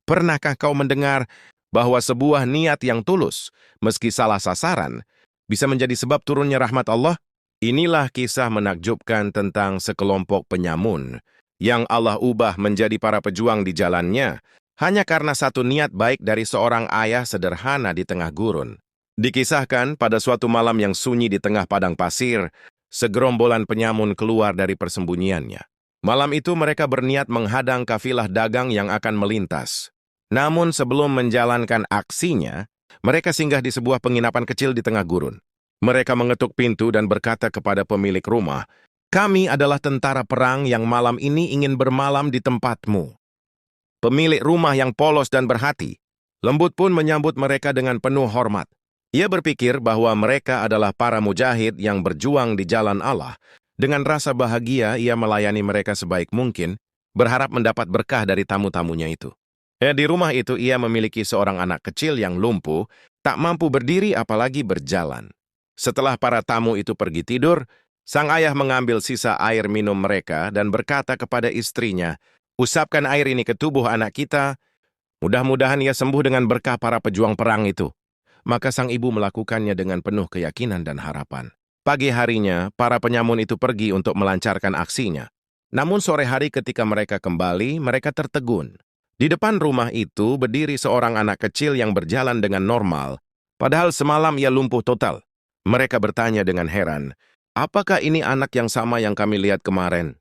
Pernahkah kau mendengar bahwa sebuah niat yang tulus, meski salah sasaran, bisa menjadi sebab turunnya rahmat Allah? Inilah kisah menakjubkan tentang sekelompok penyamun yang Allah ubah menjadi para pejuang di jalannya hanya karena satu niat baik dari seorang ayah sederhana di tengah gurun. Dikisahkan pada suatu malam yang sunyi di tengah padang pasir, segerombolan penyamun keluar dari persembunyiannya. Malam itu mereka berniat menghadang kafilah dagang yang akan melintas. Namun sebelum menjalankan aksinya, mereka singgah di sebuah penginapan kecil di tengah gurun. Mereka mengetuk pintu dan berkata kepada pemilik rumah, "Kami adalah tentara perang yang malam ini ingin bermalam di tempatmu." Pemilik rumah yang polos dan berhati lembut pun menyambut mereka dengan penuh hormat. Ia berpikir bahwa mereka adalah para mujahid yang berjuang di jalan Allah. Dengan rasa bahagia, ia melayani mereka sebaik mungkin, berharap mendapat berkah dari tamu-tamunya itu. Di rumah itu ia memiliki seorang anak kecil yang lumpuh, tak mampu berdiri apalagi berjalan. Setelah para tamu itu pergi tidur, sang ayah mengambil sisa air minum mereka dan berkata kepada istrinya, "Usapkan air ini ke tubuh anak kita, mudah-mudahan ia sembuh dengan berkah para pejuang perang itu." Maka sang ibu melakukannya dengan penuh keyakinan dan harapan. Pagi harinya, para penyamun itu pergi untuk melancarkan aksinya. Namun sore hari ketika mereka kembali, mereka tertegun. Di depan rumah itu berdiri seorang anak kecil yang berjalan dengan normal, padahal semalam ia lumpuh total. Mereka bertanya dengan heran, "Apakah ini anak yang sama yang kami lihat kemarin?"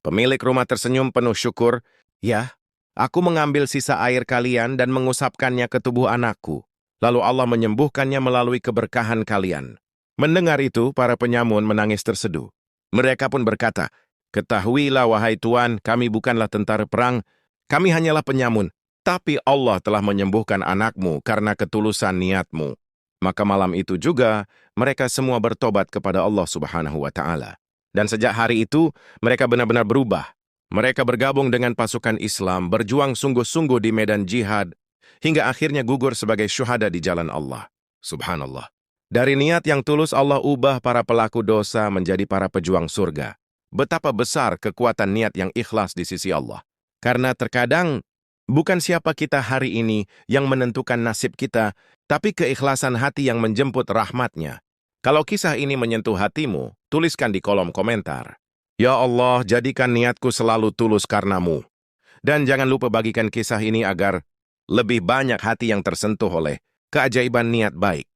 Pemilik rumah tersenyum penuh syukur, "Ya, aku mengambil sisa air kalian dan mengusapkannya ke tubuh anakku. Lalu Allah menyembuhkannya melalui keberkahan kalian." Mendengar itu, para penyamun menangis terseduh. Mereka pun berkata, "Ketahuilah wahai Tuan, kami bukanlah tentara perang, kami hanyalah penyamun. Tapi Allah telah menyembuhkan anakmu karena ketulusan niatmu." Maka malam itu juga, mereka semua bertobat kepada Allah Subhanahu wa Ta'ala. Dan sejak hari itu, mereka benar-benar berubah. Mereka bergabung dengan pasukan Islam, berjuang sungguh-sungguh di medan jihad, hingga akhirnya gugur sebagai syuhada di jalan Allah. Subhanallah. Dari niat yang tulus, Allah ubah para pelaku dosa menjadi para pejuang surga. Betapa besar kekuatan niat yang ikhlas di sisi Allah. Karena terkadang, bukan siapa kita hari ini yang menentukan nasib kita, tapi keikhlasan hati yang menjemput rahmat-Nya. Kalau kisah ini menyentuh hatimu, tuliskan di kolom komentar, "Ya Allah, jadikan niatku selalu tulus karena-Mu." Dan jangan lupa bagikan kisah ini agar lebih banyak hati yang tersentuh oleh keajaiban niat baik.